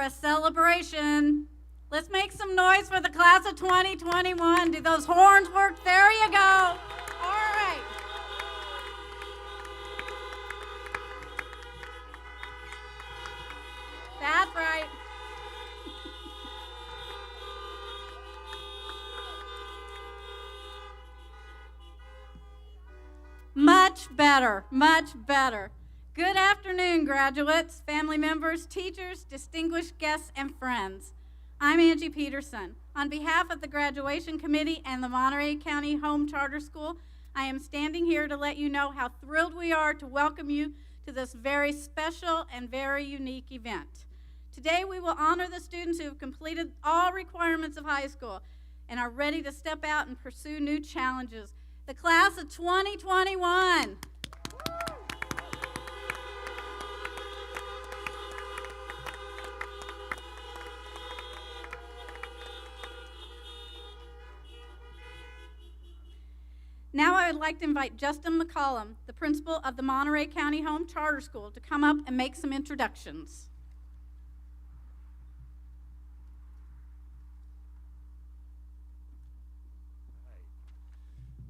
a celebration. Let's make some noise for the class of 2021. Do those horns work? There you go. All right. That's right. Much better, much better. Good afternoon, graduates, family members, teachers, distinguished guests, and friends. I'm Angie Peterson. On behalf of the Graduation Committee and the Monterey County Home Charter School, I am standing here to let you know how thrilled we are to welcome you to this very special and very unique event. Today, we will honor the students who have completed all requirements of high school and are ready to step out and pursue new challenges. The class of 2021. Now I would like to invite Justin McCollum, the principal of the Monterey County Home Charter School, to come up and make some introductions.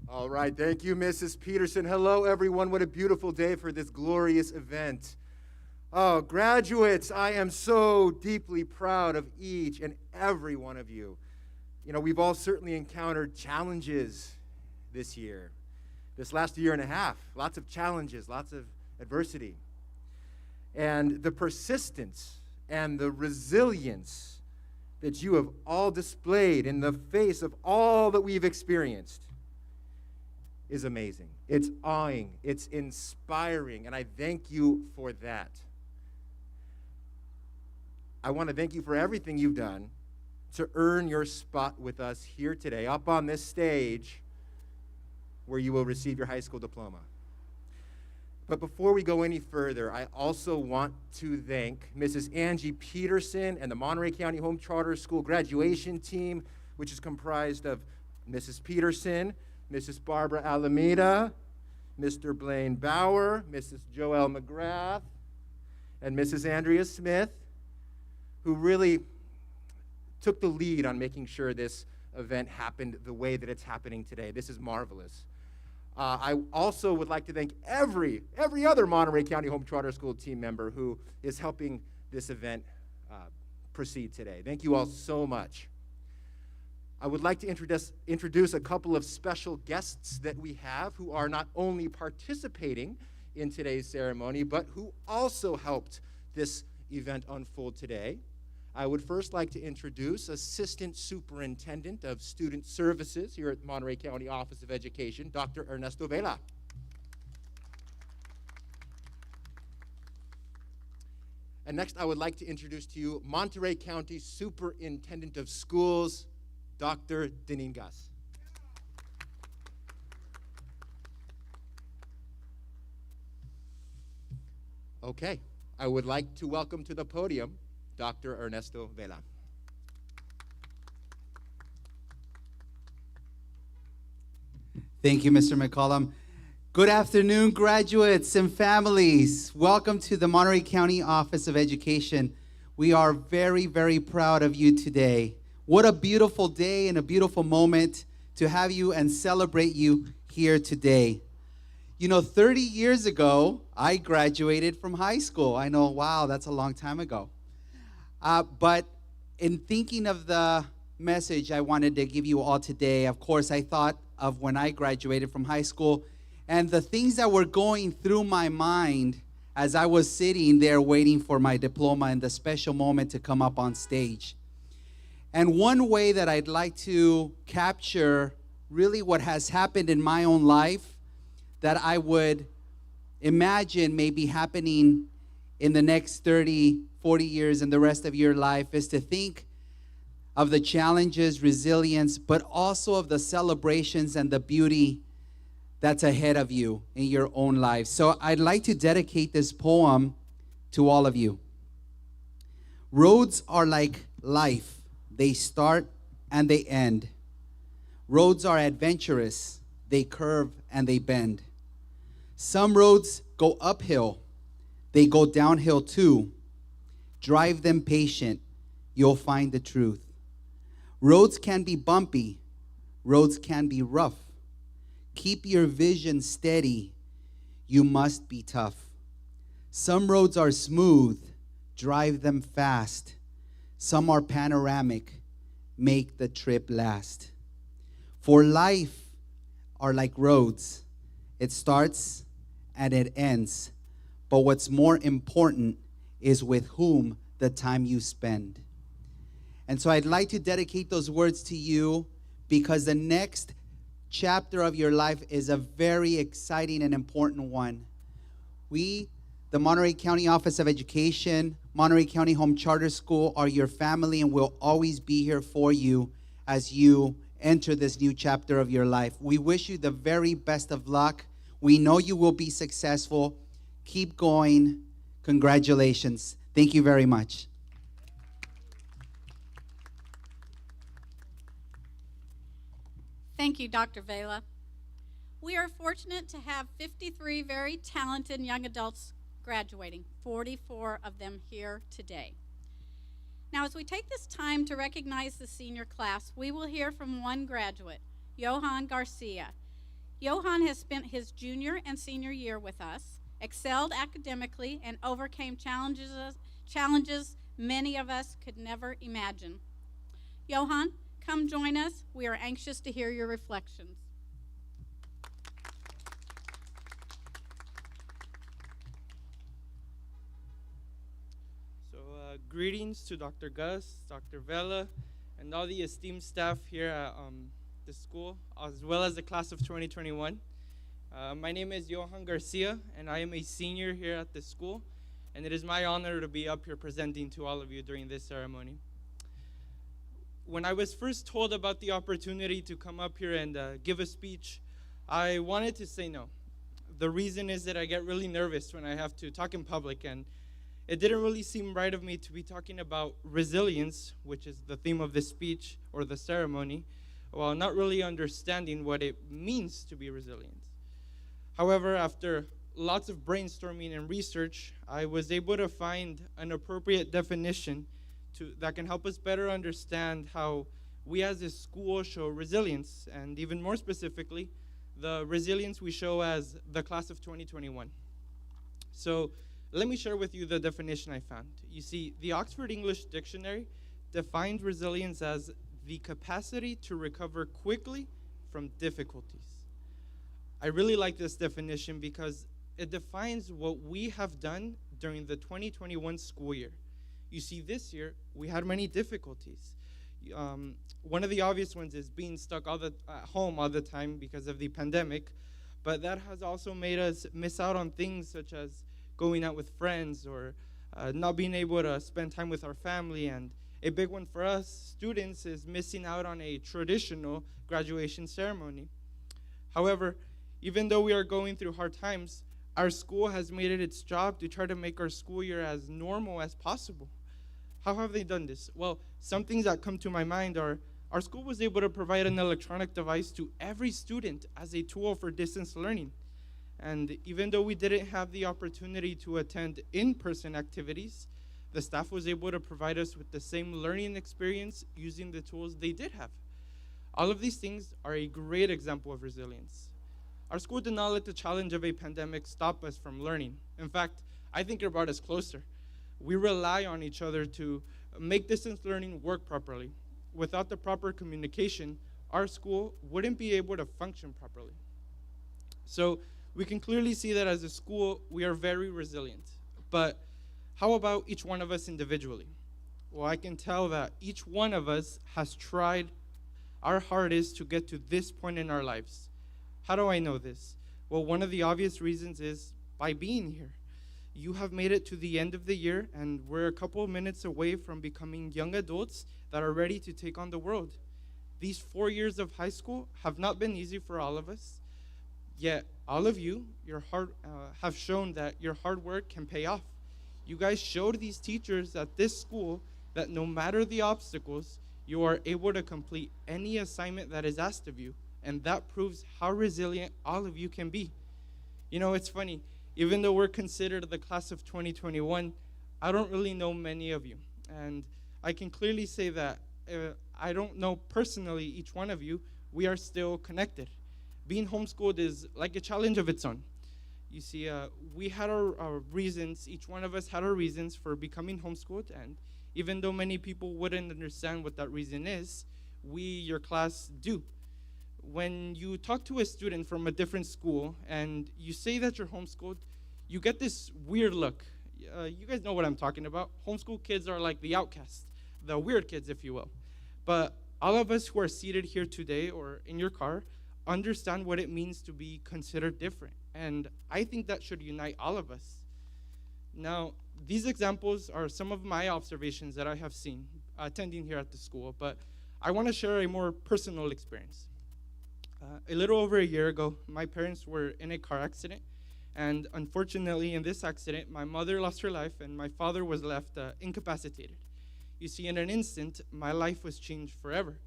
All right, thank you, Mrs. Peterson. Hello, everyone. What a beautiful day for this glorious event. Oh, graduates, I am so deeply proud of each and every one of you. You know, we've all certainly encountered challenges this year, this last year and a half. Lots of challenges, lots of adversity. And the persistence and the resilience that you have all displayed in the face of all that we've experienced is amazing. It's awing, it's inspiring, and I thank you for that. I want to thank you for everything you've done to earn your spot with us here today, up on this stage where you will receive your high school diploma. But before we go any further, I also want to thank Mrs. Angie Peterson and the Monterey County Home Charter School graduation team, which is comprised of Mrs. Peterson, Mrs. Barbara Alameda, Mr. Blaine Bauer, Mrs. Joelle McGrath, and Mrs. Andrea Smith, who really took the lead on making sure this event happened the way that it's happening today. This is marvelous. I also would like to thank every other Monterey County Home Charter School team member who is helping this event proceed today. Thank you all so much. I would like to introduce a couple of special guests that we have who are not only participating in today's ceremony, but who also helped this event unfold today. I would first like to introduce Assistant Superintendent of Student Services here at Monterey County Office of Education, Dr. Ernesto Vela. And next, I would like to introduce to you Monterey County Superintendent of Schools, Dr. Deningas. Okay, I would like to welcome to the podium Dr. Ernesto Vela. Thank you, Mr. McCollum. Good afternoon, graduates and families. Welcome to the Monterey County Office of Education. We are very, very proud of you today. What a beautiful day and a beautiful moment to have you and celebrate you here today. You know, 30 years ago, I graduated from high school. I know, wow, that's a long time ago. But in thinking of the message I wanted to give you all today, of course, I thought of when I graduated from high school and the things that were going through my mind as I was sitting there waiting for my diploma and the special moment to come up on stage. And one way that I'd like to capture really what has happened in my own life that I would imagine may be happening in the next 30, 40 years and the rest of your life is to think of the challenges, resilience, but also of the celebrations and the beauty that's ahead of you in your own life. So I'd like to dedicate this poem to all of you. Roads are like life. They start and they end. Roads are adventurous. They curve and they bend. Some roads go uphill. They go downhill too. Drive them patient. you'll find the truth. Roads can be bumpy. Roads can be rough. Keep your vision steady. You must be tough. Some roads are smooth. Drive them fast. Some are panoramic. Make the trip last. For life are like roads. It starts and it ends. But what's more important is with whom the time you spend. And so I'd like to dedicate those words to you because the next chapter of your life is a very exciting and important one. We, the Monterey County Office of Education, Monterey County Home Charter School, are your family and will always be here for you as you enter this new chapter of your life. We wish you the very best of luck. We know you will be successful. Keep going. Congratulations. Thank you very much. Thank you, Dr. Vela. We are fortunate to have 53 very talented young adults graduating, 44 of them here today. Now, as we take this time to recognize the senior class, we will hear from one graduate, Johan Garcia. Johan has spent his junior and senior year with us, excelled academically, and overcame challenges many of us could never imagine. Johan, come join us. We are anxious to hear your reflections. Greetings to Dr. Gus, Dr. Vela, and all the esteemed staff here at the school, as well as the class of 2021. My name is Johan Garcia, and I am a senior here at the school, and it is my honor to be up here presenting to all of you during this ceremony. When I was first told about the opportunity to come up here and give a speech, I wanted to say no. The reason is that I get really nervous when I have to talk in public, and it didn't really seem right of me to be talking about resilience, which is the theme of this speech or the ceremony, while not really understanding what it means to be resilient. However, after lots of brainstorming and research, I was able to find an appropriate definition that can help us better understand how we as a school show resilience, and even more specifically, the resilience we show as the class of 2021. So, let me share with you the definition I found. You see, the Oxford English Dictionary defines resilience as the capacity to recover quickly from difficulties. I really like this definition because it defines what we have done during the 2021 school year. You see, this year, we had many difficulties. One of the obvious ones is being stuck at home all the time because of the pandemic, but that has also made us miss out on things such as going out with friends or not being able to spend time with our family. And a big one for us students is missing out on a traditional graduation ceremony. However, even though we are going through hard times, our school has made it its job to try to make our school year as normal as possible. How have they done this? Well, some things that come to my mind are our school was able to provide an electronic device to every student as a tool for distance learning. And even though we didn't have the opportunity to attend in-person activities, the staff was able to provide us with the same learning experience using the tools they did have. All of these things are a great example of resilience. Our school did not let the challenge of a pandemic stop us from learning. In fact, I think it brought us closer. We rely on each other to make distance learning work properly. Without the proper communication, our school wouldn't be able to function properly. So, we can clearly see that as a school, we are very resilient. But how about each one of us individually? Well, I can tell that each one of us has tried our hardest to get to this point in our lives. How do I know this? Well, one of the obvious reasons is by being here. You have made it to the end of the year, and we're a couple of minutes away from becoming young adults that are ready to take on the world. These 4 years of high school have not been easy for all of us. Yet, all of you, have shown that your hard work can pay off. You guys showed these teachers at this school that no matter the obstacles, you are able to complete any assignment that is asked of you. And that proves how resilient all of you can be. You know, it's funny. Even though we're considered the class of 2021, I don't really know many of you. And I can clearly say that I don't know personally each one of you, we are still connected. Being homeschooled is like a challenge of its own. You see, we had our reasons, each one of us had our reasons for becoming homeschooled, and even though many people wouldn't understand what that reason is, we, your class, do. When you talk to a student from a different school and you say that you're homeschooled, you get this weird look. You guys know what I'm talking about. Homeschool kids are like the outcasts, the weird kids, if you will. But all of us who are seated here today or in your car understand what it means to be considered different. And I think that should unite all of us. Now, these examples are some of my observations that I have seen attending here at the school, but I want to share a more personal experience. A little over a year ago, my parents were in a car accident, and unfortunately, in this accident, my mother lost her life, and my father was left incapacitated. You see, in an instant, my life was changed forever.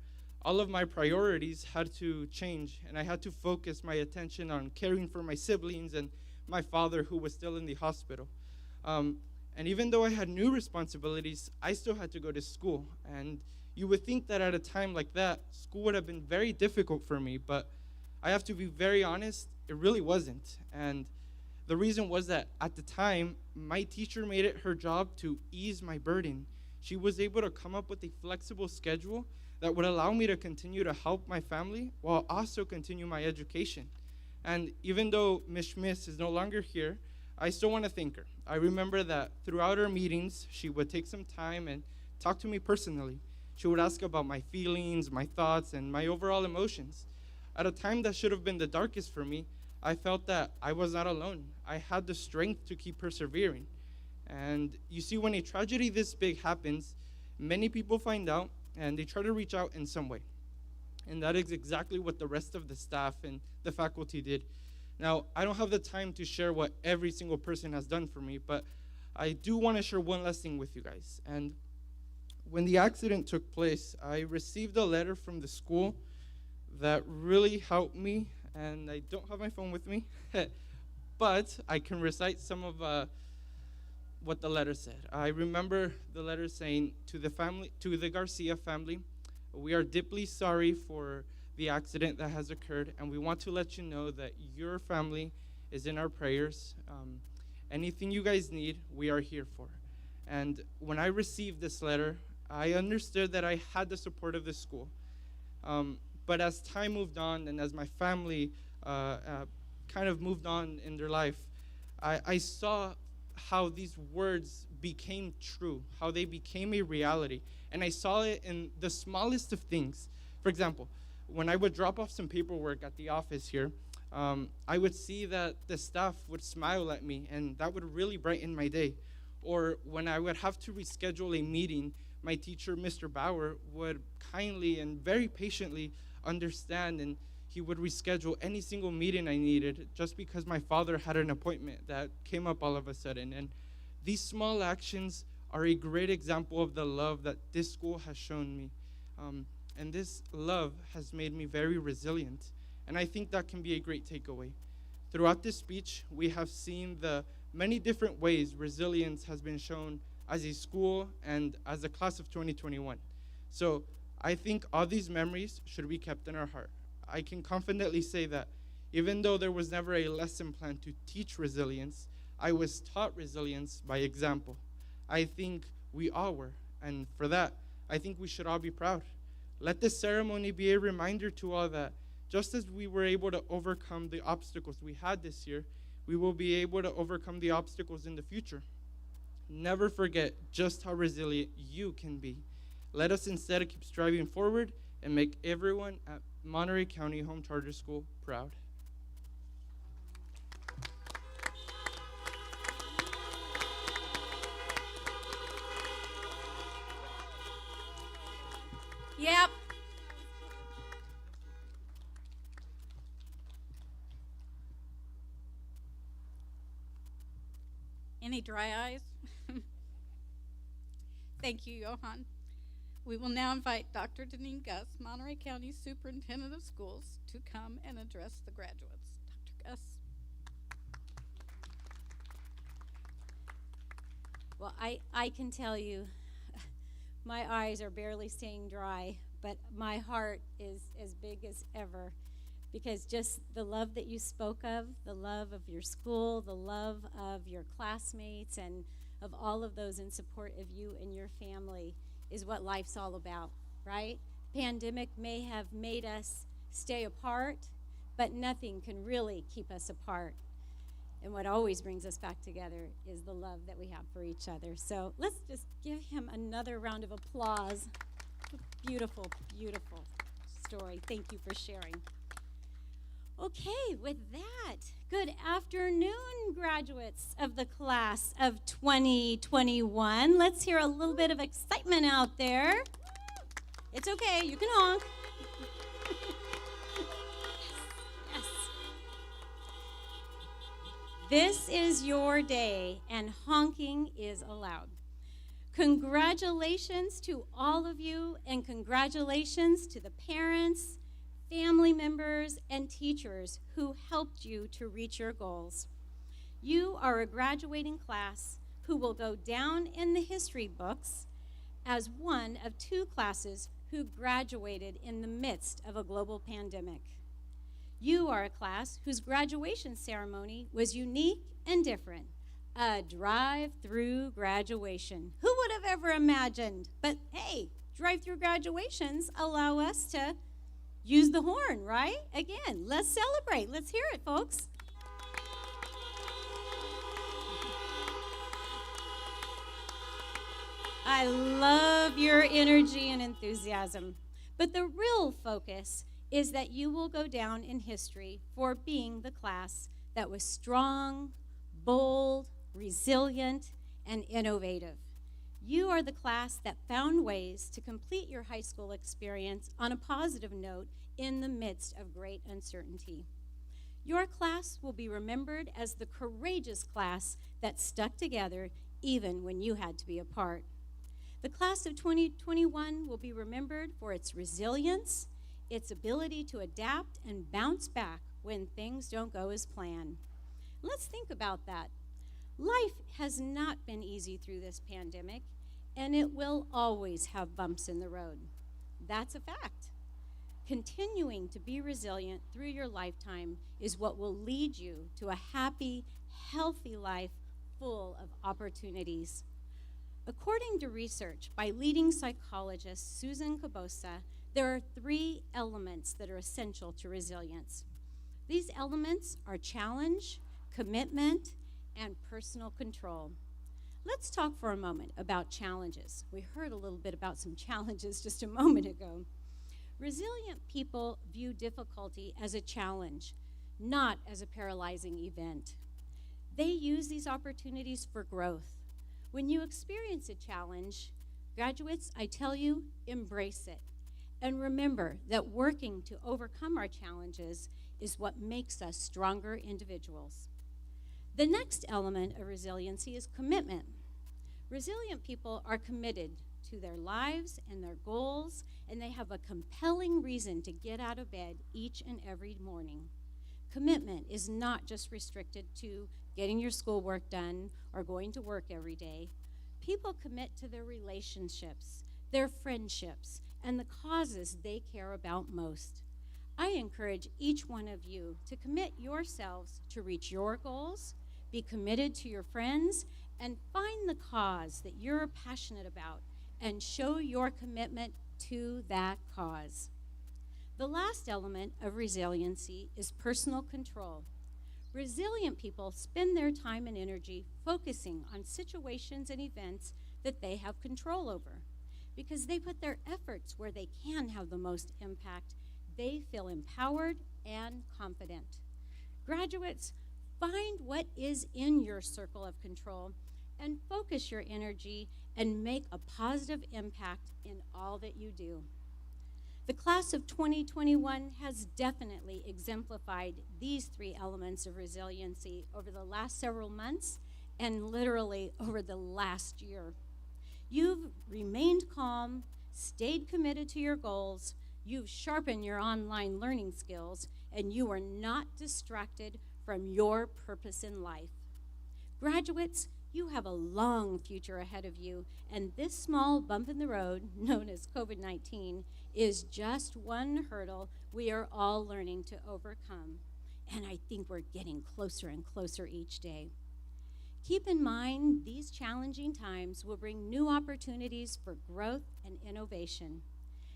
All of my priorities had to change, and I had to focus my attention on caring for my siblings and my father, who was still in the hospital. And even though I had new responsibilities, I still had to go to school. And you would think that at a time like that, school would have been very difficult for me, but I have to be very honest, it really wasn't. And the reason was that at the time, my teacher made it her job to ease my burden. She was able to come up with a flexible schedule that would allow me to continue to help my family while also continue my education. And even though Ms. Schmidt is no longer here, I still want to thank her. I remember that throughout our meetings, she would take some time and talk to me personally. She would ask about my feelings, my thoughts, and my overall emotions. At a time that should have been the darkest for me, I felt that I was not alone. I had the strength to keep persevering. And you see, when a tragedy this big happens, many people find out and they try to reach out in some way. And that is exactly what the rest of the staff and the faculty did. Now, I don't have the time to share what every single person has done for me, but I do want to share one last thing with you guys. And when the accident took place, I received a letter from the school that really helped me, and I don't have my phone with me, but I can recite some of what the letter said. I remember the letter saying, to the Garcia family, we are deeply sorry for the accident that has occurred, and we want to let you know that your family is in our prayers. Anything you guys need, we are here for. And when I received this letter, I understood that I had the support of the school. But as time moved on and as my family kind of moved on in their life, I saw how these words became true, how they became a reality. And I saw it in the smallest of things. For example, when I would drop off some paperwork at the office here, I would see that the staff would smile at me, and that would really brighten my day. Or when I would have to reschedule a meeting, my teacher, Mr. Bauer, would kindly and very patiently understand, and he would reschedule any single meeting I needed just because my father had an appointment that came up all of a sudden. And these small actions are a great example of the love that this school has shown me. And this love has made me very resilient. And I think that can be a great takeaway. Throughout this speech, we have seen the many different ways resilience has been shown as a school and as a class of 2021. So I think all these memories should be kept in our heart. I can confidently say that even though there was never a lesson plan to teach resilience, I was taught resilience by example. I think we all were, and for that, I think we should all be proud. Let this ceremony be a reminder to all that just as we were able to overcome the obstacles we had this year, we will be able to overcome the obstacles in the future. Never forget just how resilient you can be. Let us instead keep striving forward and make everyone at Monterey County Home Charter School proud. Yep. Any dry eyes? Thank you, Johan. We will now invite Dr. Deneen Gus, Monterey County Superintendent of Schools, to come and address the graduates. Dr. Gus. Well, I can tell you, my eyes are barely staying dry, but my heart is as big as ever, because just the love that you spoke of, the love of your school, the love of your classmates, and of all of those in support of you and your family is what life's all about, right? Pandemic may have made us stay apart, but nothing can really keep us apart. And what always brings us back together is the love that we have for each other. So let's just give him another round of applause. Beautiful, beautiful story. Thank you for sharing. Okay, with that, good afternoon, graduates of the class of 2021. Let's hear a little bit of excitement out there. It's okay, you can honk. Yes. This is your day, and honking is allowed. Congratulations to all of you, and congratulations to the parents, family members, and teachers who helped you to reach your goals. You are a graduating class who will go down in the history books as one of two classes who graduated in the midst of a global pandemic. You are a class whose graduation ceremony was unique and different. A drive-through graduation. Who would have ever imagined? But hey, drive-through graduations allow us to use the horn, right? Again, let's celebrate. Let's hear it, folks. I love your energy and enthusiasm. But the real focus is that you will go down in history for being the class that was strong, bold, resilient, and innovative. You are the class that found ways to complete your high school experience on a positive note in the midst of great uncertainty. Your class will be remembered as the courageous class that stuck together even when you had to be apart. The class of 2021 will be remembered for its resilience, its ability to adapt and bounce back when things don't go as planned. Let's think about that. Life has not been easy through this pandemic, and it will always have bumps in the road. That's a fact. Continuing to be resilient through your lifetime is what will lead you to a happy, healthy life full of opportunities. According to research by leading psychologist Susan Cabosa, there are 3 elements that are essential to resilience. These elements are challenge, commitment, and personal control. Let's talk for a moment about challenges. We heard a little bit about some challenges just a moment ago. Resilient people view difficulty as a challenge, not as a paralyzing event. They use these opportunities for growth. When you experience a challenge, graduates, I tell you, embrace it. And remember that working to overcome our challenges is what makes us stronger individuals. The next element of resiliency is commitment. Resilient people are committed to their lives and their goals, and they have a compelling reason to get out of bed each and every morning. Commitment is not just restricted to getting your schoolwork done or going to work every day. People commit to their relationships, their friendships, and the causes they care about most. I encourage each one of you to commit yourselves to reach your goals, be committed to your friends, and find the cause that you're passionate about and show your commitment to that cause. The last element of resiliency is personal control. Resilient people spend their time and energy focusing on situations and events that they have control over. Because they put their efforts where they can have the most impact, they feel empowered and confident. Graduates, find what is in your circle of control and focus your energy and make a positive impact in all that you do. The class of 2021 has definitely exemplified these 3 elements of resiliency over the last several months and literally over the last year. You've remained calm, stayed committed to your goals, you've sharpened your online learning skills, and you are not distracted from your purpose in life. Graduates, You have a long future ahead of you, and this small bump in the road, known as COVID-19, is just one hurdle we are all learning to overcome. And I think we're getting closer and closer each day. Keep in mind, these challenging times will bring new opportunities for growth and innovation.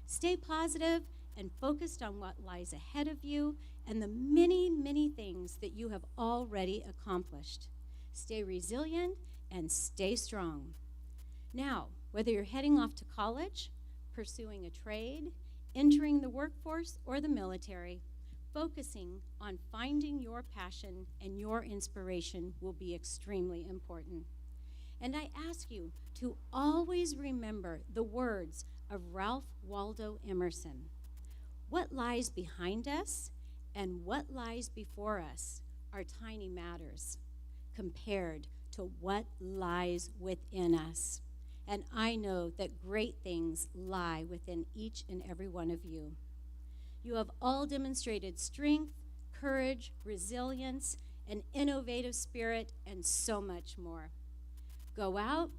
Stay positive and focused on what lies ahead of you and the many, many things that you have already accomplished. Stay resilient and stay strong. Now, whether you're heading off to college, pursuing a trade, entering the workforce, or the military, focusing on finding your passion and your inspiration will be extremely important. And I ask you to always remember the words of Ralph Waldo Emerson. What lies behind us and what lies before us are tiny matters compared to what lies within us. And I know that great things lie within each and every one of you. You have all demonstrated strength, courage, resilience, an innovative spirit, and so much more. Go out,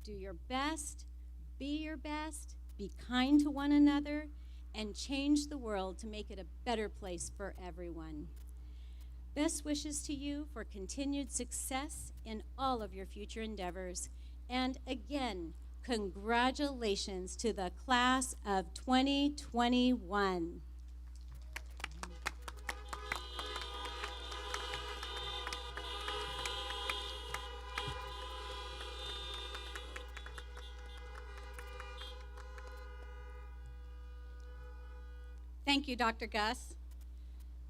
do your best, be kind to one another, and change the world to make it a better place for everyone. Best wishes to you for continued success in all of your future endeavors. And again, congratulations to the class of 2021. Thank you, Dr. Gus.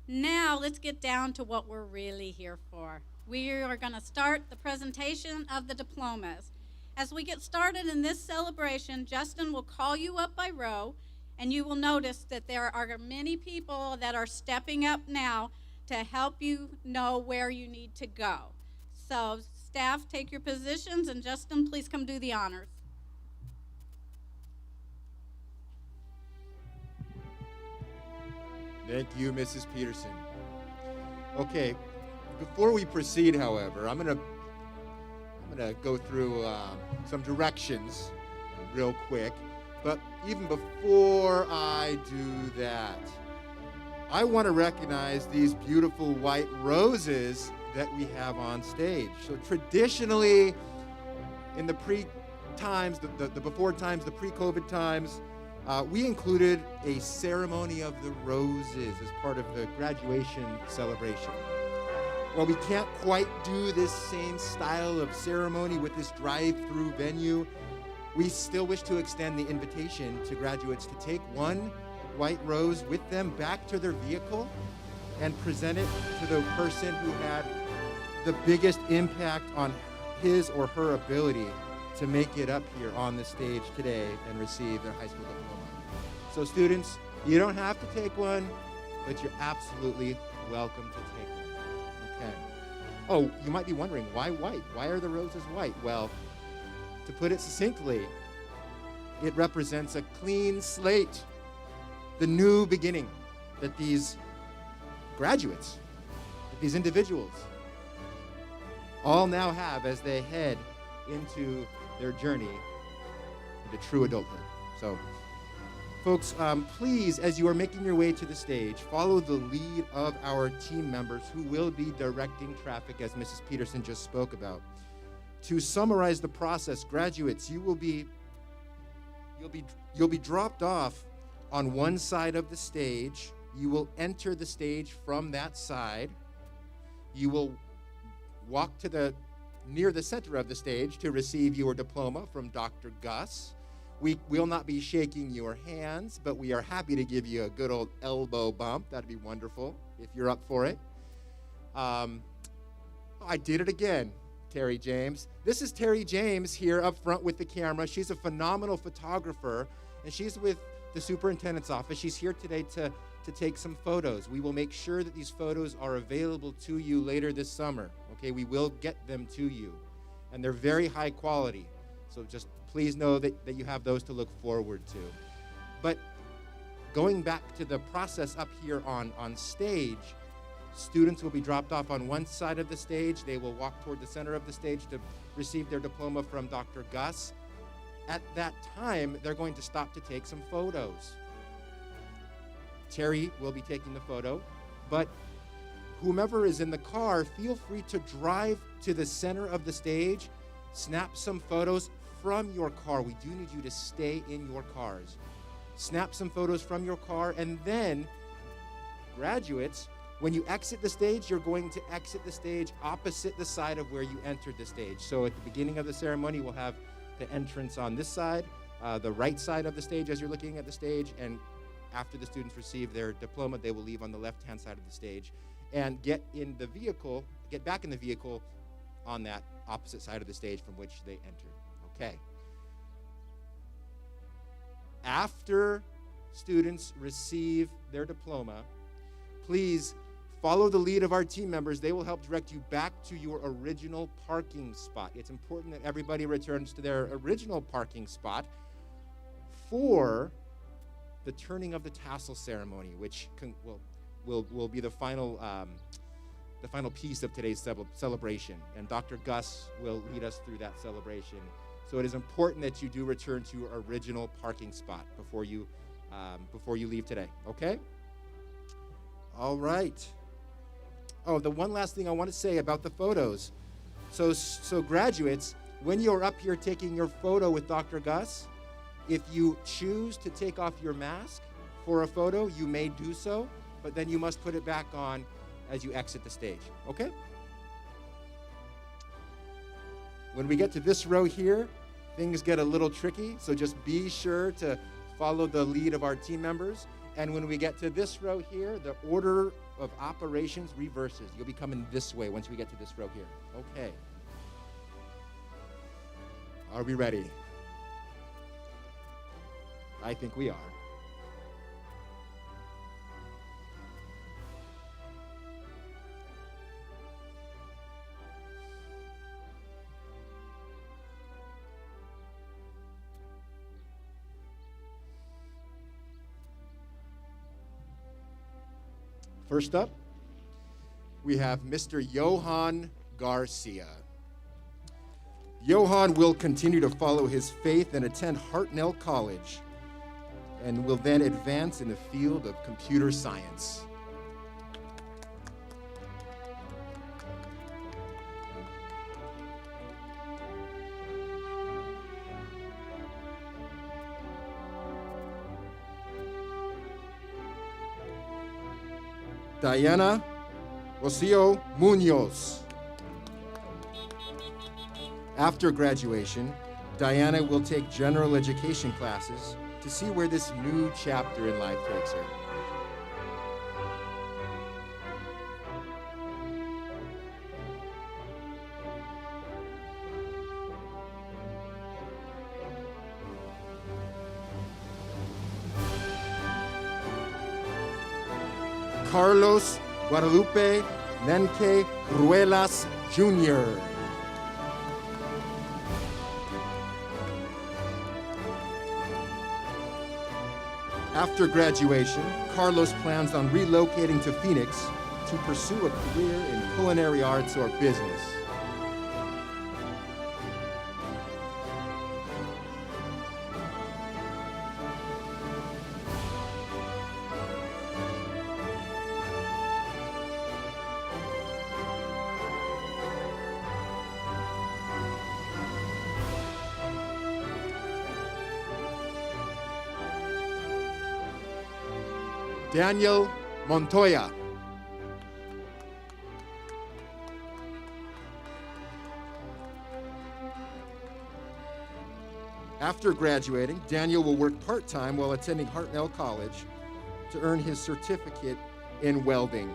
Now let's get down to what we're really here for. We are going to start the presentation of the diplomas. As we get started in this celebration, Justin will call you up by row, and you will notice that there are many people that are stepping up now to help you know where you need to go. So staff, take your positions, and Justin, please come do the honors. Thank you, Mrs. Peterson. Okay, before we proceed, however, I'm gonna go through some directions real quick. But even before I do that, I want to recognize these beautiful white roses that we have on stage. So traditionally, in the pre-times, the before times, the pre-COVID times, we included a ceremony of the roses as part of the graduation celebration. Well, we can't quite do this same style of ceremony with this drive-through venue. We still wish to extend the invitation to graduates to take one white rose with them back to their vehicle and present it to the person who had the biggest impact on his or her ability to make it up here on the stage today and receive their high school diploma. So students, you don't have to take one, but you're absolutely welcome to take one. Okay. Oh, you might be wondering, why white? Why are the roses white? Well, to put it succinctly, it represents a clean slate, the new beginning that these graduates, that these individuals all now have as they head into their journey into true adulthood. So, folks, please, as you are making your way to the stage, follow the lead of our team members who will be directing traffic, as Mrs. Peterson just spoke about. To summarize the process, graduates, you'll be dropped off on one side of the stage. You will enter the stage from that side. You will walk to near the center of the stage to receive your diploma from Dr. Gus. We will not be shaking your hands, but we are happy to give you a good old elbow bump. That'd be wonderful if you're up for it. I did it again, Terry James. This is Terry James here up front with the camera. She's a phenomenal photographer, and she's with the superintendent's office. She's here today to take some photos. We will make sure that these photos are available to you later this summer. Okay, we will get them to you, and they're very high quality. So just please know that you have those to look forward to. But going back to the process up here on stage, Students will be dropped off on one side of the stage. They will walk toward the center of the stage to receive their diploma from Dr. Gus. At that time, they're going to stop to take some photos. Terry will be taking the photo, but whomever is in the car, feel free to drive to the center of the stage, snap some photos from your car. We do need you to stay in your cars. Snap some photos from your car, and then graduates, when you exit the stage, you're going to exit the stage opposite the side of where you entered the stage. So at the beginning of the ceremony, we'll have the entrance on this side, the right side of the stage as you're looking at the stage, and after the students receive their diploma, they will leave on the left-hand side of the stage and get back in the vehicle on that opposite side of the stage from which they entered. Okay. After students receive their diploma, please follow the lead of our team members. They will help direct you back to your original parking spot. It's important that everybody returns to their original parking spot for the turning of the tassel ceremony, which will be the final piece of today's celebration. And Dr. Gus will lead us through that celebration. So it is important that you do return to your original parking spot before you leave today. Okay? All right. Oh, the one last thing I want to say about the photos. So graduates, when you're up here taking your photo with Dr. Gus, if you choose to take off your mask for a photo, you may do so, but then you must put it back on as you exit the stage. Okay? When we get to this row here, things get a little tricky, so just be sure to follow the lead of our team members. And when we get to this row here, the order of operations reverses. You'll be coming this way once we get to this row here. Okay. Are we ready? I think we are. First up, we have Mr. Johan Garcia. Johan will continue to follow his faith and attend Hartnell College, and will then advance in the field of computer science. Diana Rocio Munoz. After graduation, Diana will take general education classes to see where this new chapter in life takes her. Carlos Guadalupe Nenke Ruelas Jr. After graduation, Carlos plans on relocating to Phoenix to pursue a career in culinary arts or business. Daniel Montoya. After graduating, Daniel will work part-time while attending Hartnell College to earn his certificate in welding.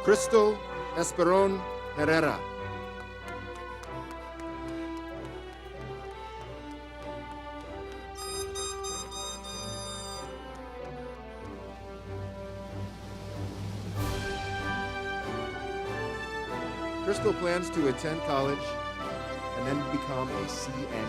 Crystal Esperon Herrera. Crystal plans to attend college and then become a CNA.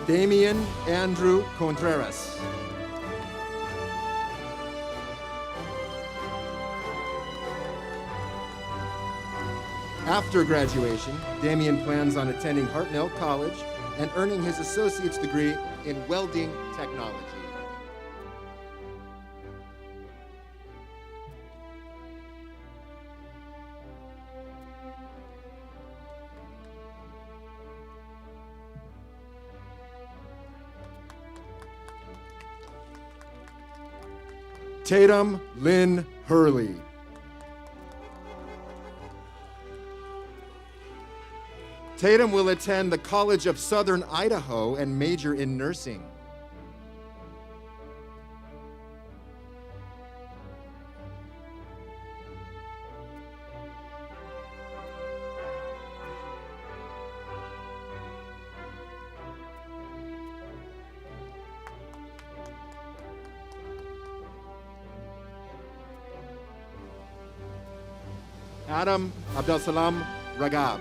Damian Andrew Contreras. After graduation, Damian plans on attending Hartnell College and earning his associate's degree in welding technology. Tatum Lynn Hurley. Tatum will attend the College of Southern Idaho and major in nursing. Adam Abdelsalam Ragab.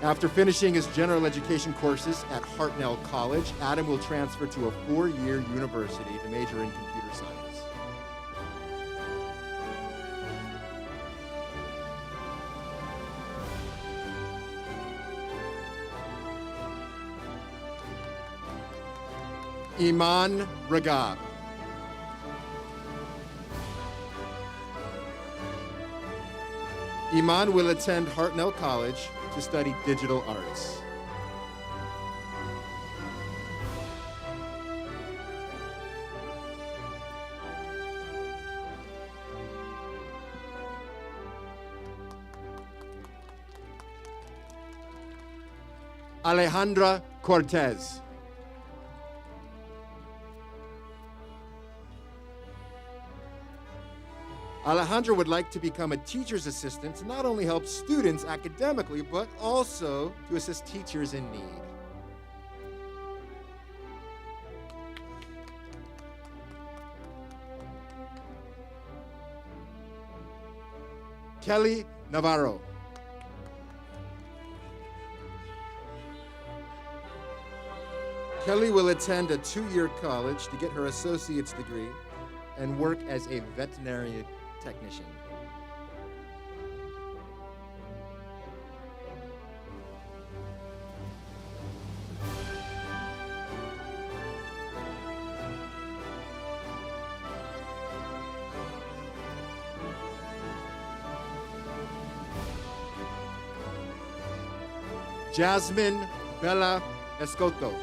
After finishing his general education courses at Hartnell College, Adam will transfer to a 4-year university to major in computer science. Iman Ragab. Iman will attend Hartnell College to study digital arts. Alejandra Cortez. Alejandra would like to become a teacher's assistant to not only help students academically, but also to assist teachers in need. Kelly Navarro. Kelly will attend a 2-year college to get her associate's degree and work as a veterinary technician. Jasmine Bella Escoto.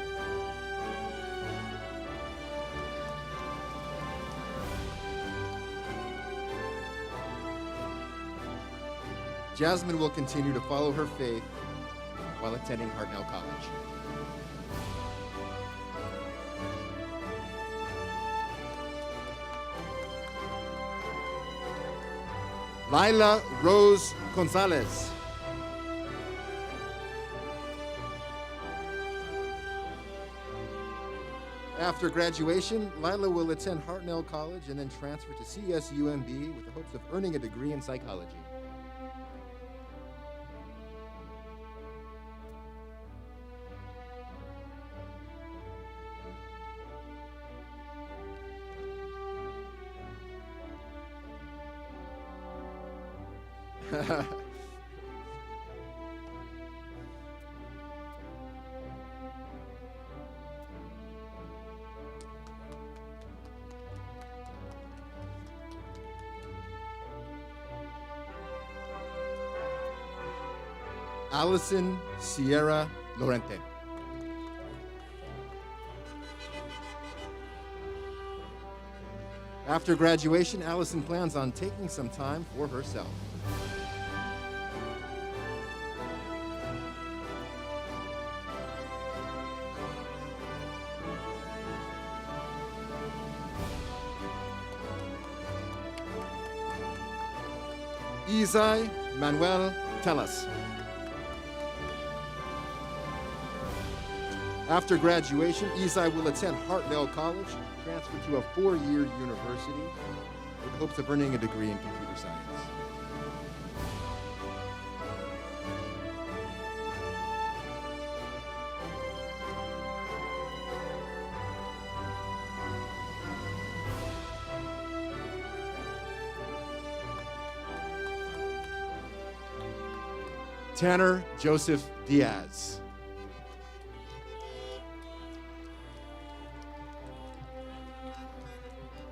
Jasmine will continue to follow her faith while attending Hartnell College. Lila Rose Gonzalez. After graduation, Lila will attend Hartnell College and then transfer to CSUMB with the hopes of earning a degree in psychology. Allison Sierra Lorente. After graduation, Allison plans on taking some time for herself. Izai Manuel Telas. After graduation, Izai will attend Hartnell College, transfer to a 4-year university with hopes of earning a degree in computer science. Tanner Joseph Diaz.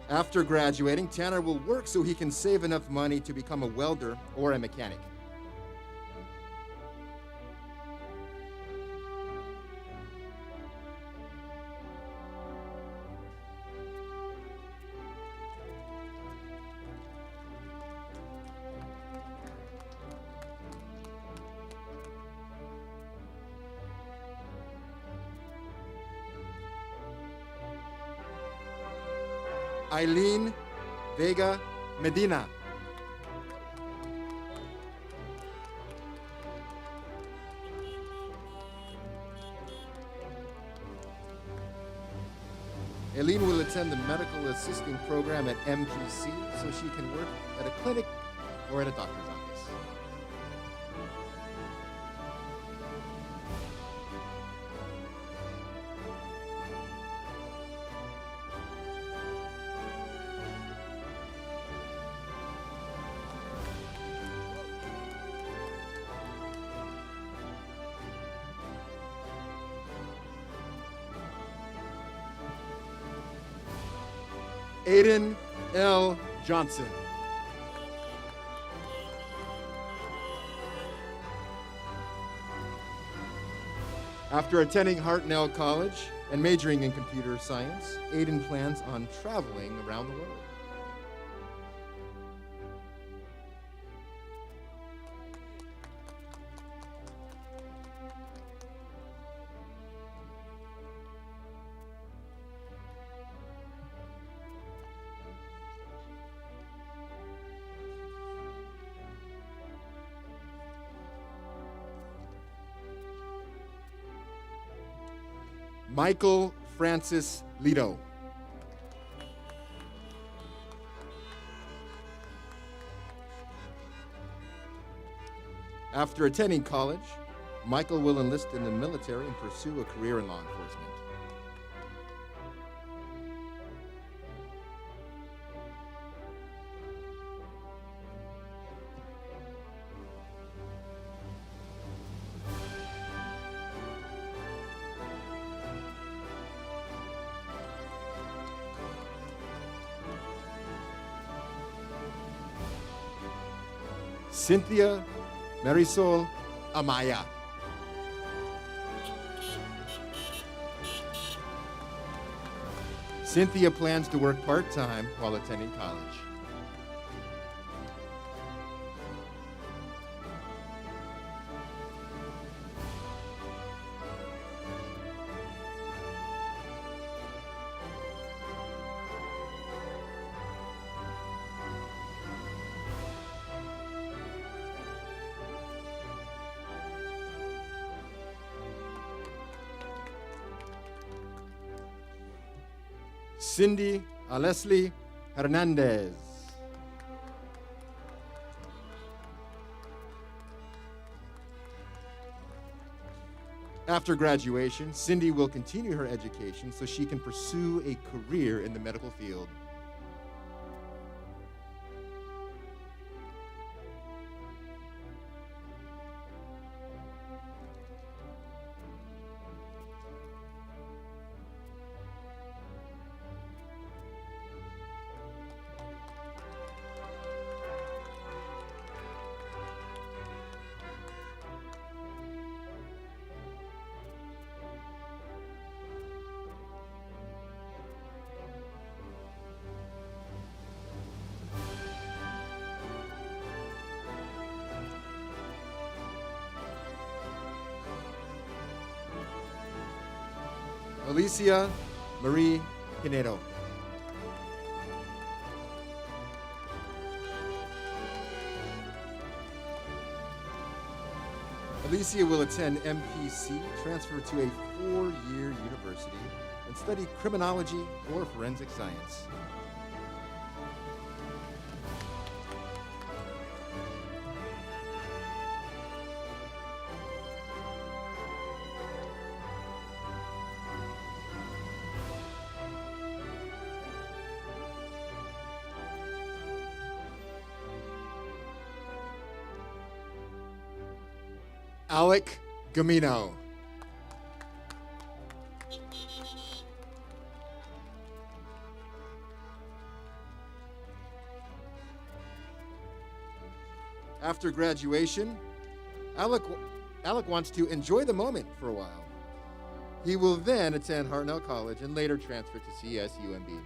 After graduating, Tanner will work so he can save enough money to become a welder or a mechanic. Eileen Vega Medina. Eileen will attend the medical assisting program at MPC so she can work at a clinic or at a doctor's office. Aiden L. Johnson. After attending Hartnell College and majoring in computer science, Aiden plans on traveling around the world. Michael Francis Lido. After attending college, Michael will enlist in the military and pursue a career in law enforcement. Cynthia Marisol Amaya. Cynthia plans to work part-time while attending college. Cindy Leslie Hernandez. After graduation, Cindy will continue her education so she can pursue a career in the medical field. Alicia Marie Pinedo. Alicia will attend MPC, transfer to a 4-year university, and study criminology or forensic science. Alec Gamino. After graduation, Alec wants to enjoy the moment for a while. He will then attend Hartnell College and later transfer to CSUMB.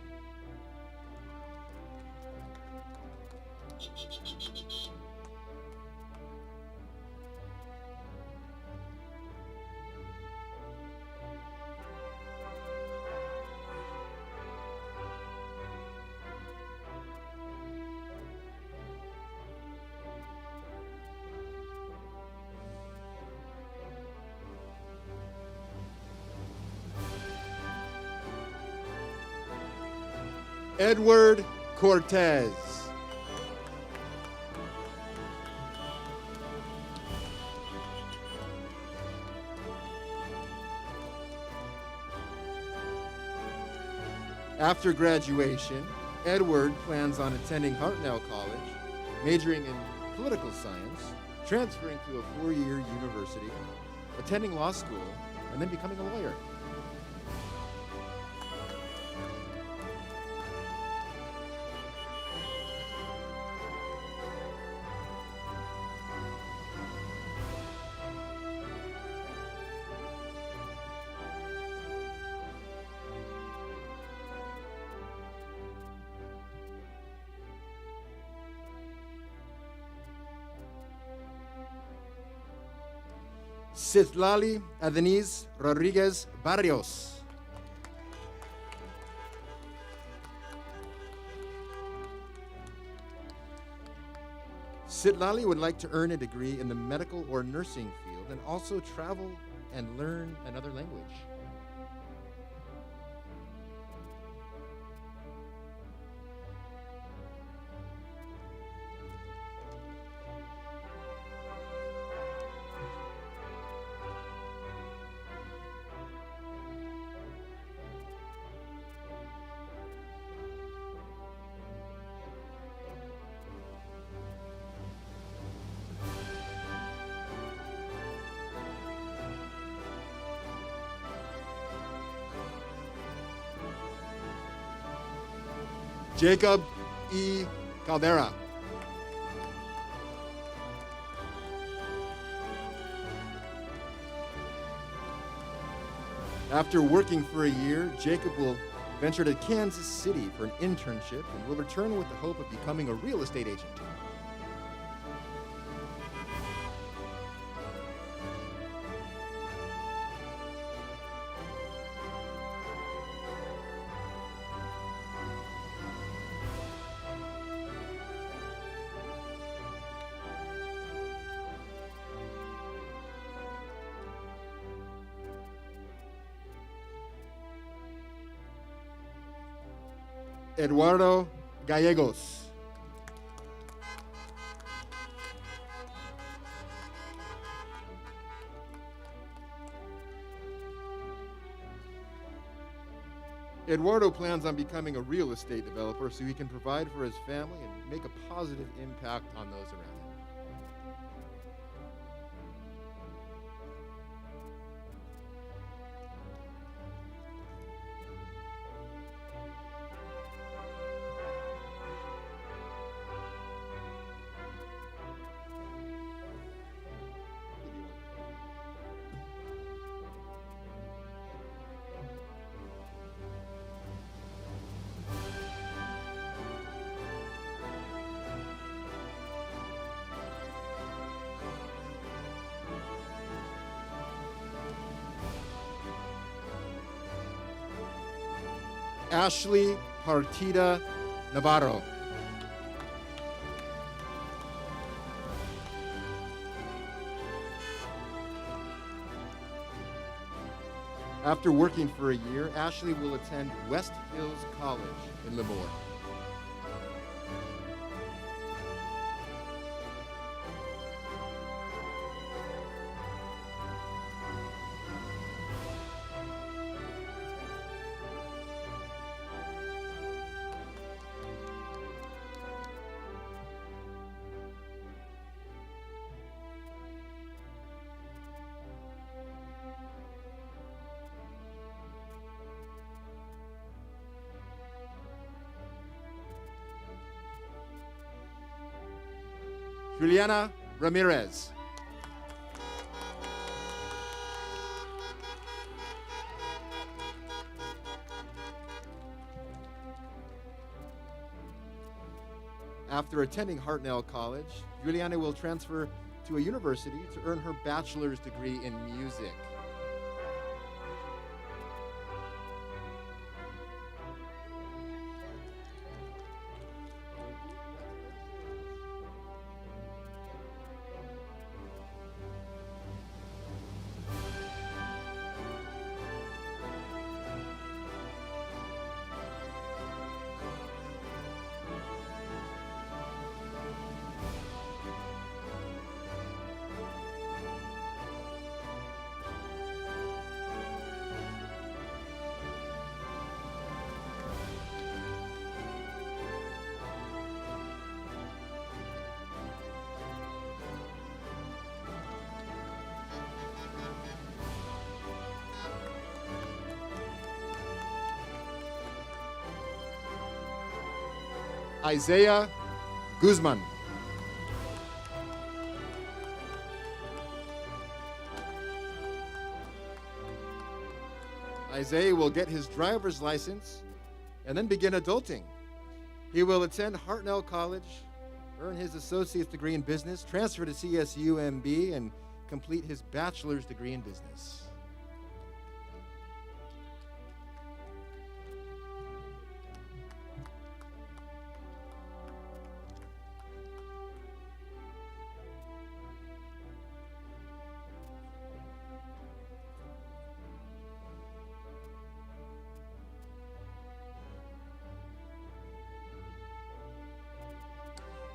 Edward Cortez. After graduation, Edward plans on attending Hartnell College, majoring in political science, transferring to a 4-year university, attending law school, and then becoming a lawyer. Citlali Adenise Rodriguez Barrios. Citlali would like to earn a degree in the medical or nursing field and also travel and learn another language. Jacob E. Caldera. After working for a year, Jacob will venture to Kansas City for an internship and will return with the hope of becoming a real estate agent. Eduardo Gallegos. Eduardo plans on becoming a real estate developer so he can provide for his family and make a positive impact on those around him. Ashley Partida Navarro. After working for a year, Ashley will attend West Hills College in Lemoore. Juliana Ramirez. After attending Hartnell College, Juliana will transfer to a university to earn her bachelor's degree in music. Isaiah Guzman. Isaiah will get his driver's license and then begin adulting. He will attend Hartnell College, earn his associate's degree in business, transfer to CSUMB, and complete his bachelor's degree in business.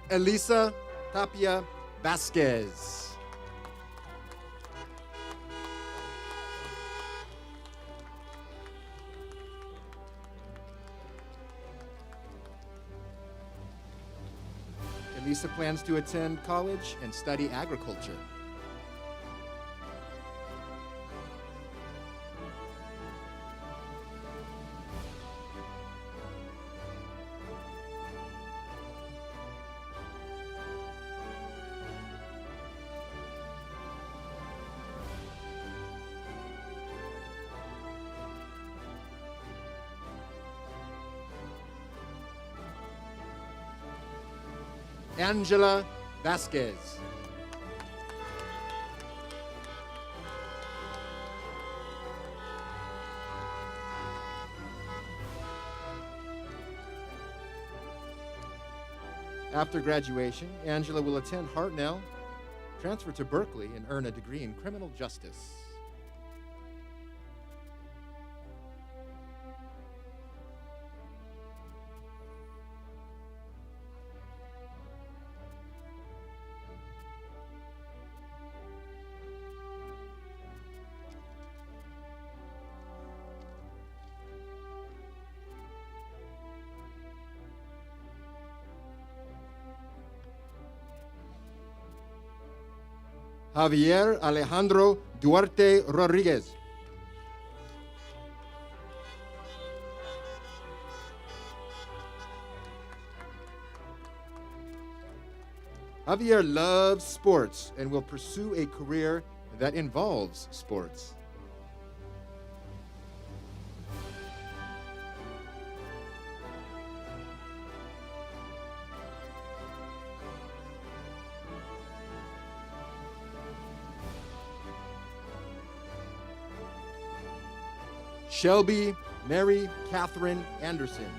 Elisa Tapia Vasquez. Elisa plans to attend college and study agriculture. Angela Vasquez. After graduation, Angela will attend Hartnell, transfer to Berkeley, and earn a degree in criminal justice. Javier Alejandro Duarte Rodriguez. Javier loves sports and will pursue a career that involves sports. Shelby Mary Catherine Anderson.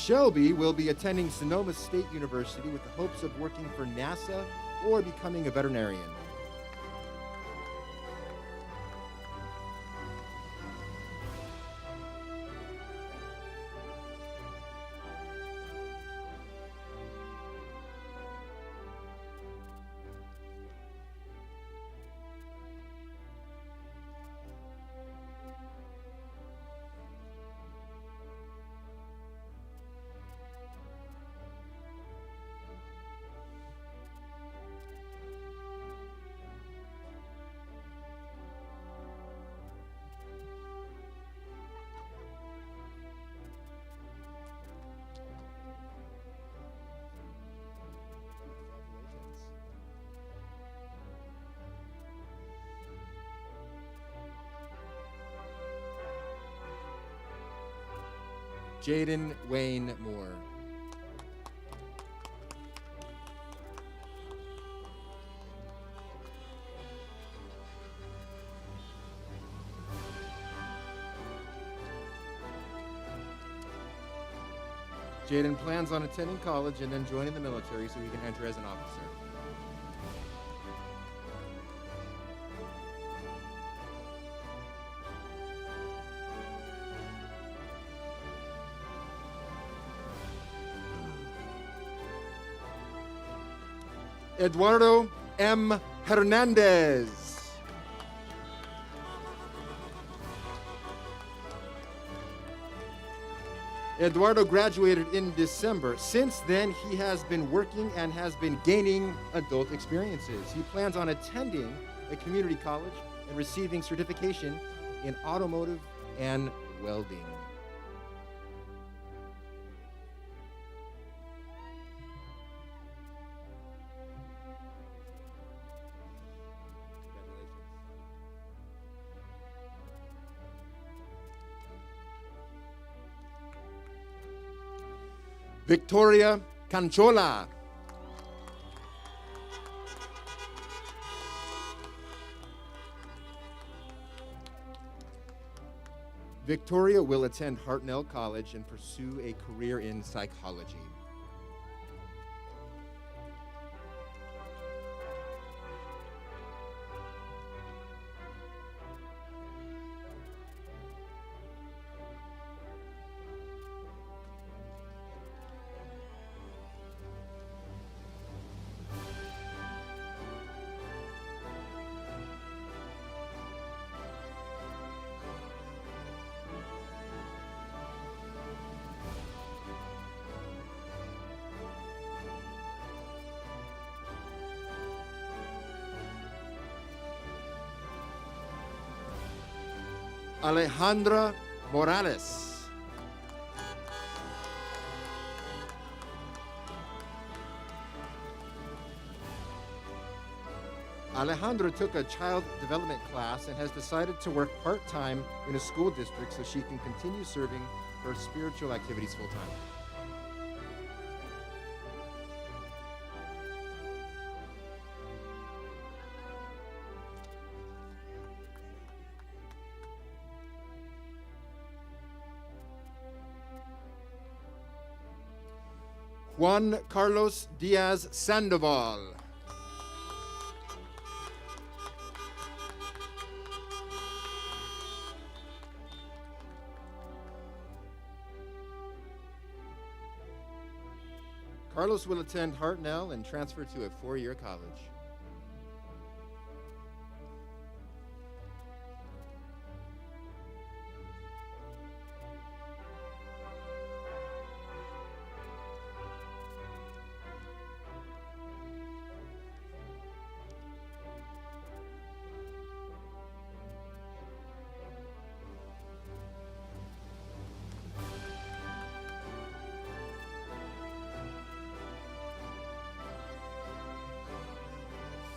Shelby will be attending Sonoma State University with the hopes of working for NASA or becoming a veterinarian. Jaden Wayne Moore. Jaden plans on attending college and then joining the military so he can enter as an officer. Eduardo M. Hernandez. Eduardo graduated in December. Since then, he has been working and has been gaining adult experiences. He plans on attending a community college and receiving certification in automotive and welding. Victoria Canchola. Victoria will attend Hartnell College and pursue a career in psychology. Alejandra Morales. Alejandra took a child development class and has decided to work part-time in a school district so she can continue serving her spiritual activities full-time. Juan Carlos Diaz Sandoval. Carlos will attend Hartnell and transfer to a four-year college.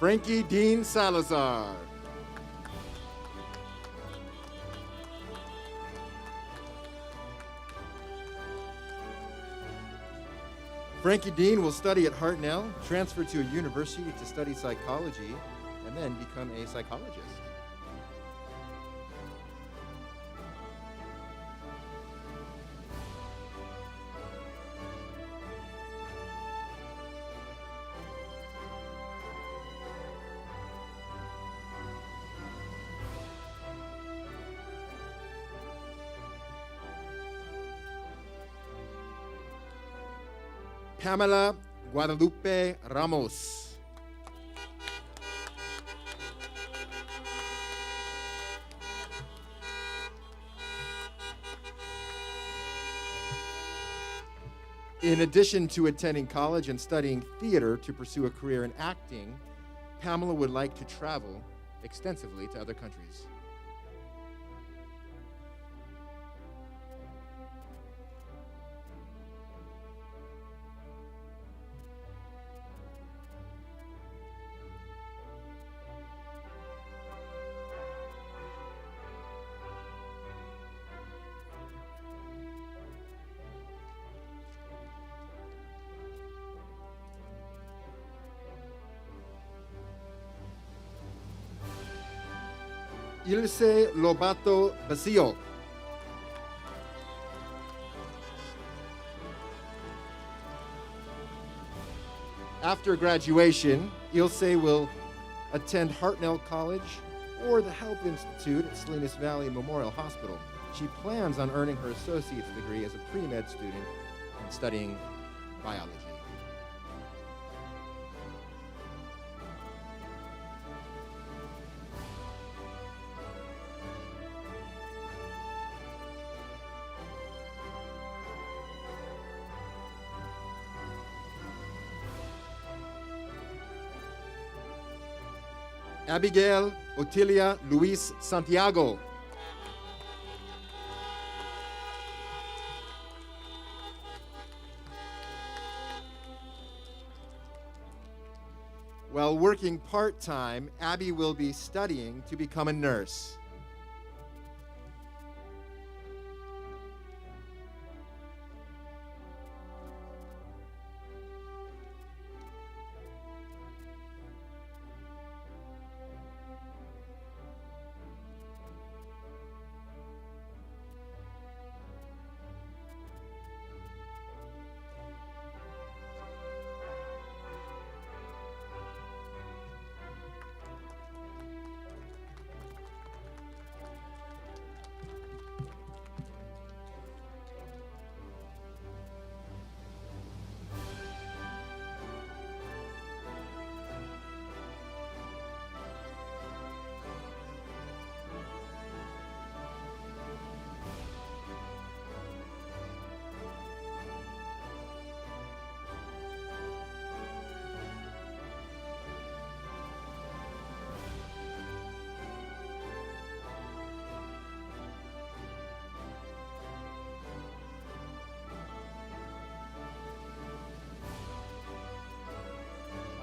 Frankie Dean Salazar. Frankie Dean will study at Hartnell, transfer to a university to study psychology, and then become a psychologist. Pamela Guadalupe Ramos. In addition to attending college and studying theater to pursue a career in acting, Pamela would like to travel extensively to other countries. Ilse Lobato Basillo. After graduation, Ilse will attend Hartnell College or the Health Institute at Salinas Valley Memorial Hospital. She plans on earning her associate's degree as a pre-med student and studying biology. Abigail Otilia Luis Santiago. While working part-time, Abby will be studying to become a nurse.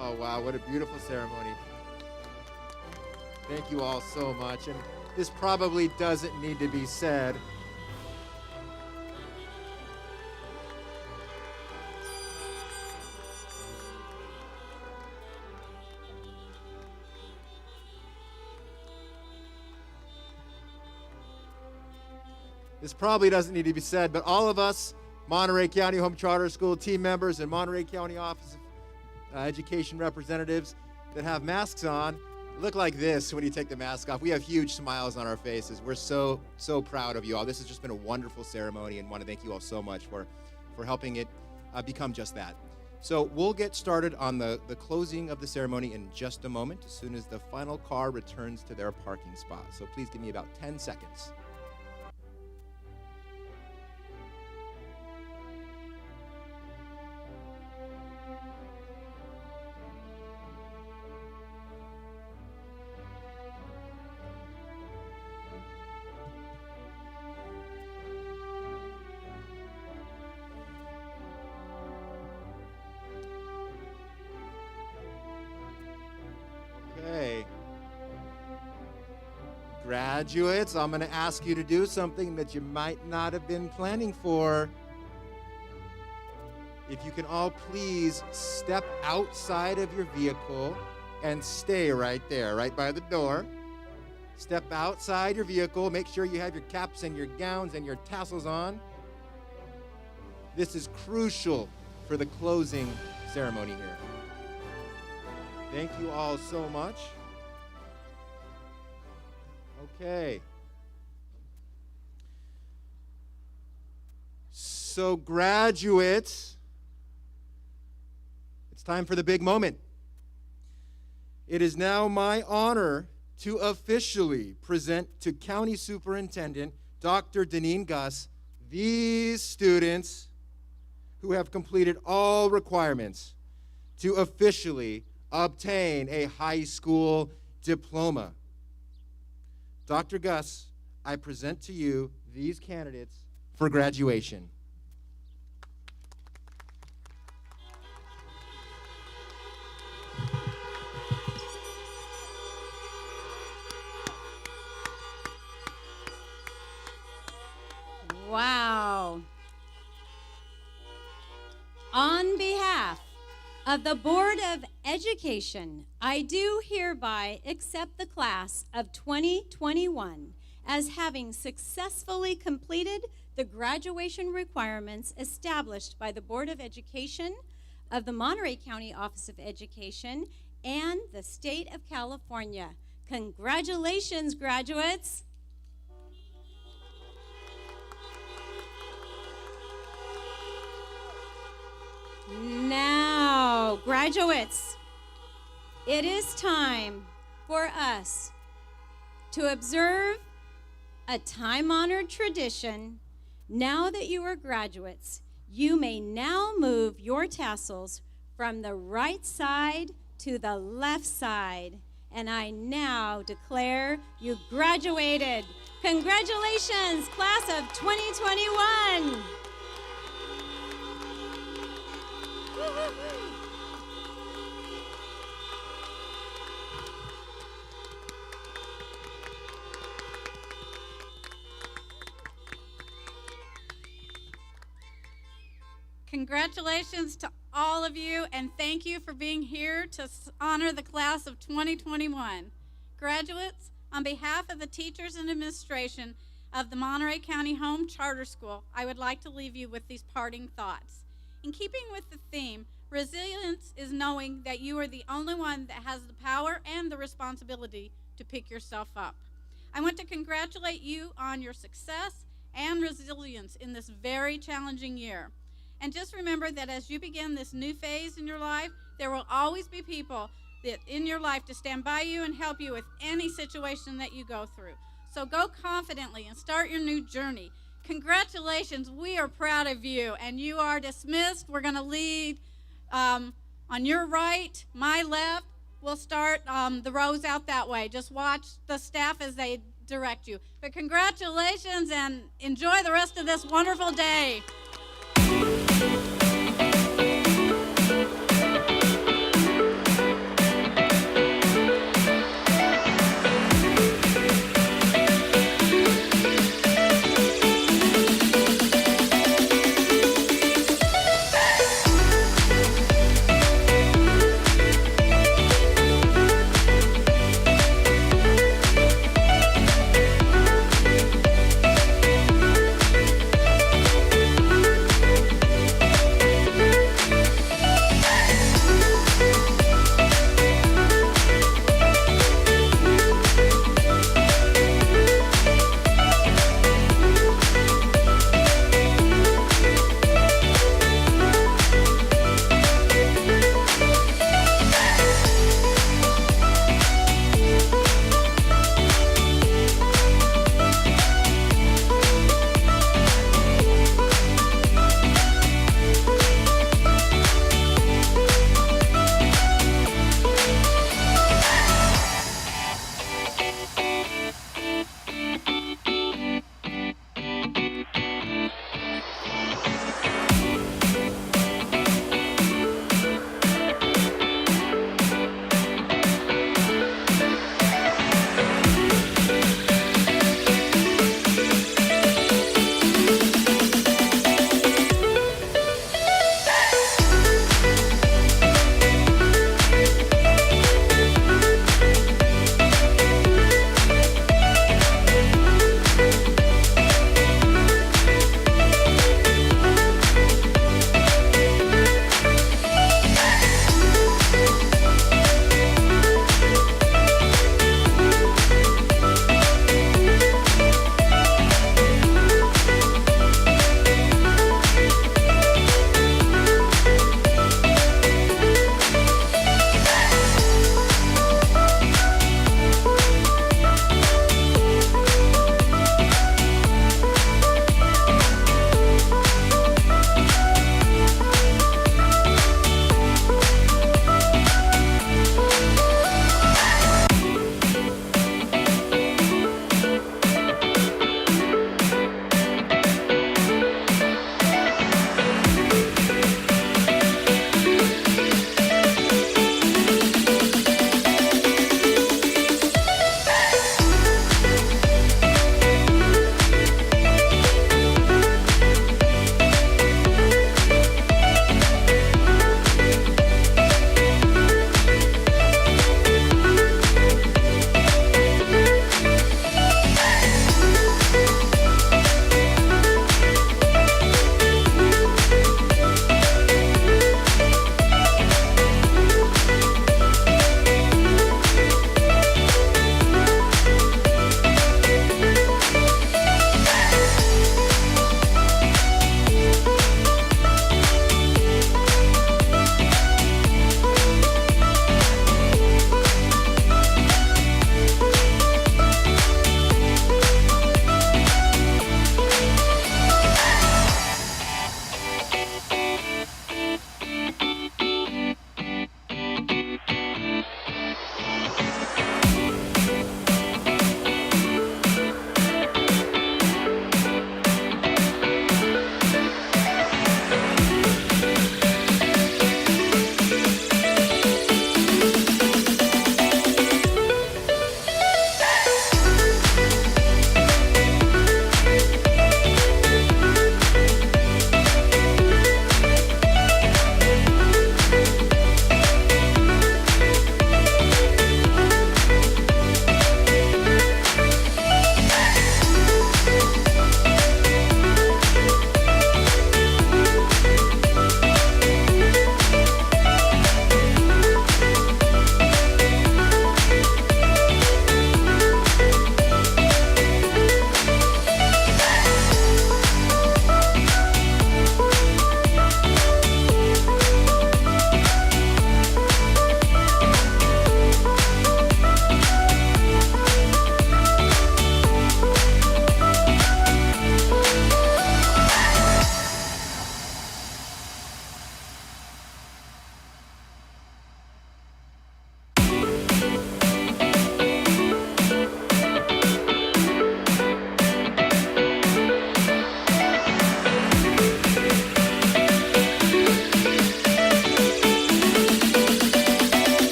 Oh, wow, what a beautiful ceremony. Thank you all so much. And this probably doesn't need to be said. This probably doesn't need to be said, but all of us, Monterey County Home Charter School team members and Monterey County Office of Education representatives that have masks on, look like this when you take the mask off. We have huge smiles on our faces. We're so proud of you all. This has just been a wonderful ceremony, and want to thank you all so much for helping it become just that. So we'll get started on the closing of the ceremony in just a moment, as soon as the final car returns to their parking spot. So please give me about 10 seconds. Graduates, I'm going to ask you to do something that you might not have been planning for. If you can all please step outside of your vehicle and stay right there, right by the door. Step outside your vehicle. Make sure you have your caps and your gowns and your tassels on. This is crucial for the closing ceremony here. Thank you all so much. Okay. So graduates, time for the big moment. It is now my honor to officially present to County Superintendent Dr. Deneen Gus these students who have completed all requirements to officially obtain a high school diploma. Dr. Gus, I present to you these candidates for graduation. Wow. On behalf of the Board of Education, I do hereby accept the class of 2021 as having successfully completed the graduation requirements established by the Board of Education of the Monterey County Office of Education and the State of California. Congratulations, graduates. Now, graduates, it is time for us to observe a time-honored tradition. Now that you are graduates, you may now move your tassels from the right side to the left side. And I now declare you graduated. Congratulations, class of 2021. Congratulations to all of you, and thank you for being here to honor the class of 2021. Graduates, on behalf of the teachers and administration of the Monterey County Home Charter School, I would like to leave you with these parting thoughts. In keeping with the theme, resilience is knowing that you are the only one that has the power and the responsibility to pick yourself up. I want to congratulate you on your success and resilience in this very challenging year. And just remember that as you begin this new phase in your life, there will always be people that in your life to stand by you and help you with any situation that you go through. So go confidently and start your new journey. Congratulations, we are proud of you, and you are dismissed. We're going to lead on your right, my left. We'll start the rows out that way. Just watch the staff as they direct you. But congratulations, and enjoy the rest of this wonderful day.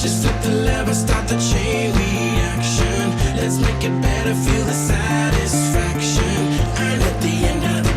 Just flip the lever, start the chain reaction. Let's make it better, feel the satisfaction. And at the end of the